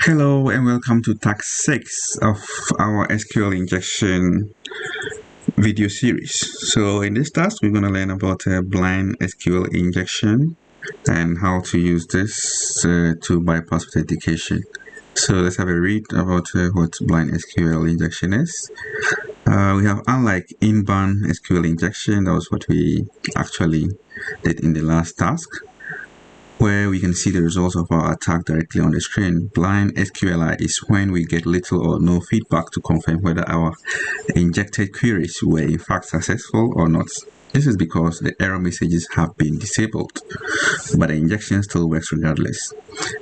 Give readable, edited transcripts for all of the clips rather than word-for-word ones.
Hello and welcome to Tag 6 of our SQL injection video series. So in this task, we're going to learn about blind SQL injection and how to use this to bypass authentication. So let's have a read about what blind SQL injection is. We have, unlike inbound SQL injection, that was what we actually did in the last task, where we can see the results of our attack directly on the screen. Blind SQLi is when we get little or no feedback to confirm whether our injected queries were in fact successful or not. This is because the error messages have been disabled, but the injection still works regardless.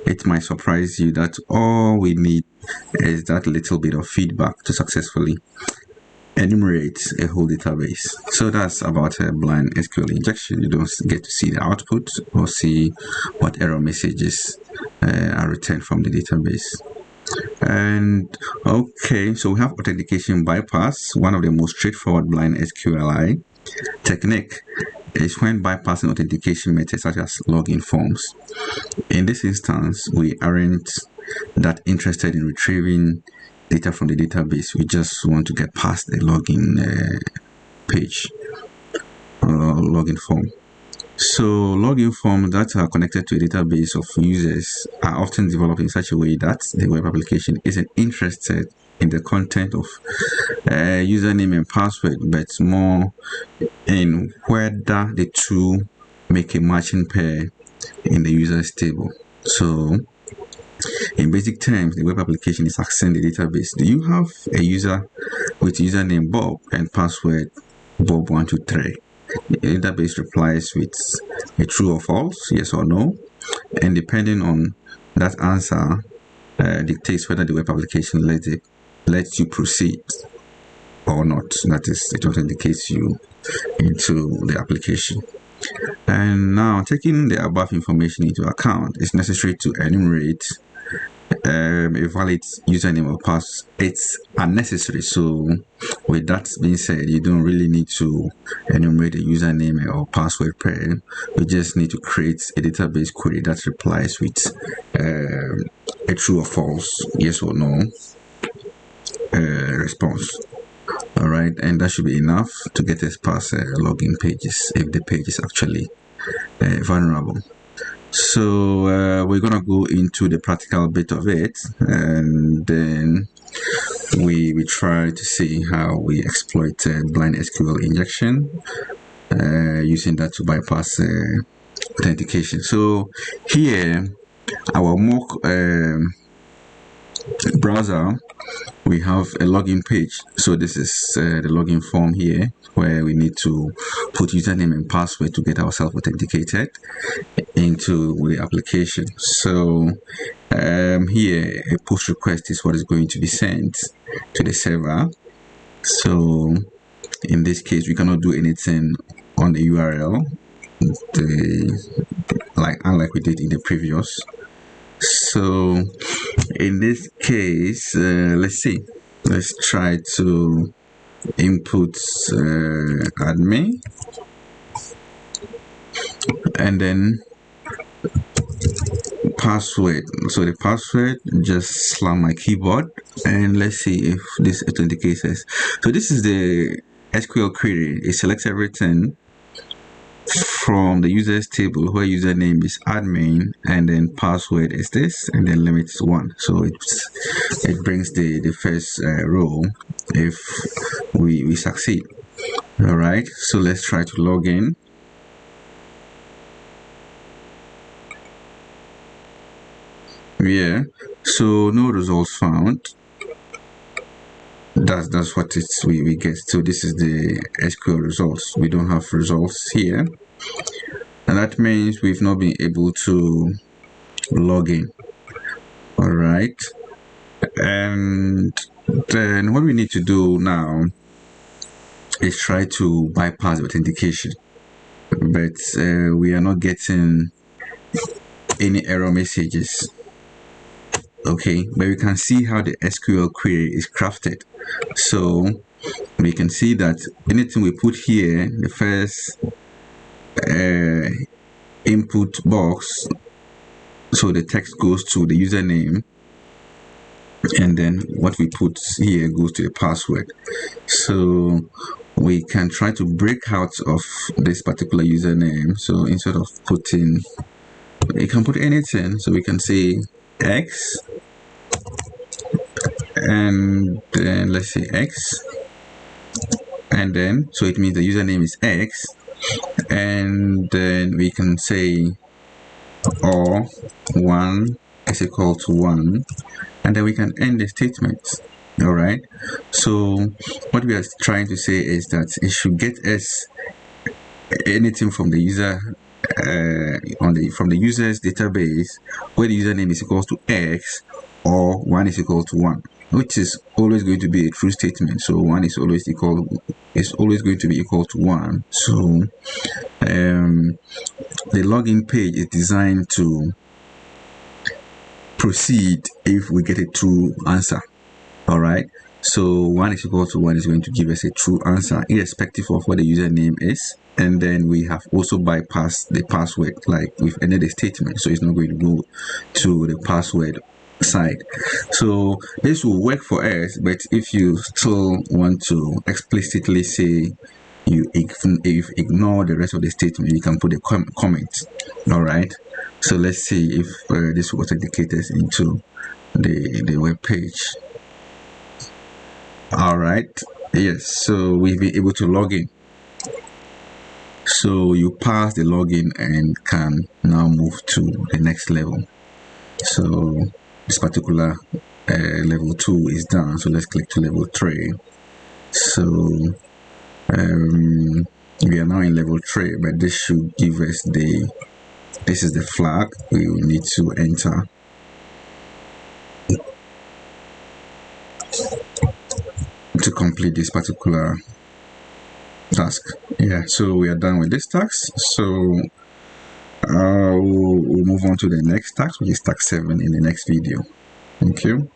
It might surprise you that all we need is that little bit of feedback to successfully enumerate a whole database. So that's about a blind SQL injection. You don't get to see the output or see what error messages are returned from the database. And okay, so we have authentication bypass. One of the most straightforward blind SQLi technique is when bypassing authentication methods such as login forms. In this instance, we aren't that interested in retrieving data from the database. We just want to get past the login page or login form. So login forms that are connected to a database of users are often developed in such a way that the web application isn't interested in the content of username and password, but more in whether the two make a matching pair in the user's table. So in basic terms, the web application is accessing the database. Do you have a user with username Bob and password Bob123? The database replies with a true or false, yes or no, and depending on that answer, dictates whether the web application lets you proceed or not. That is, it authenticates you into the application. And now, taking the above information into account, it's necessary to enumerate a valid username or password. It's unnecessary. So with that being said, you don't really need to enumerate a username or password pair. You just need to create a database query that replies with a true or false, yes or no response. All right, and that should be enough to get us past login pages if the page is actually vulnerable. So we're gonna go into the practical bit of it, and then we try to see how we exploit blind SQL injection using that to bypass authentication. So here, our mock browser, we have a login page. So this is the login form here, where we need to put username and password to get ourselves authenticated into the application. So here, a post request is what is going to be sent to the server. So in this case, we cannot do anything on the URL, unlike we did in the previous. So in this case, let's try to input admin, and then password. So the password, just slam my keyboard, and let's see if this authenticates us. So this is the SQL query. It selects everything from the users table, where username is admin and then password is this, and then limit is 1. So it brings the first row if we succeed. All right, so let's try to log in. Yeah, so no results found. That's what we get. So this is the SQL results. We don't have results here, and that means we've not been able to log in. All right, and then what we need to do now is try to bypass authentication, but we are not getting any error messages. Okay, but we can see how the SQL query is crafted. So we can see that anything we put here, the first input box, so the text goes to the username, and then what we put here goes to the password. So we can try to break out of this particular username. So instead of putting, you can put anything. So we can say X, and then let's say X, and then so it means the username is X, and then we can say or 1 is equal to 1, and then we can end the statement. All right, so what we are trying to say is that it should get us anything from the user from the user's database where the username is equal to X or 1 is equal to 1, which is always going to be a true statement. So 1 is always going to be equal to 1. So the login page is designed to proceed if we get a true answer. All right, so 1 is equal to 1 is going to give us a true answer irrespective of what the username is. And then we have also bypassed the password, like we've ended the statement, so it's not going to go to the password side. So this will work for us, but if you still want to explicitly say you ignore the rest of the statement, you can put a comment. All right, so let's see if this will authenticate us into the web page. All right, yes, so we've been able to log in. So you pass the login and can now move to the next level. So this particular level 2 is done, so let's click to level 3. So we are now in level 3, but this should give us this is the flag we will need to enter to complete this particular task. Yeah, so we are done with this task. So we'll move on to the next task, which is task 7 in the next video. Thank you.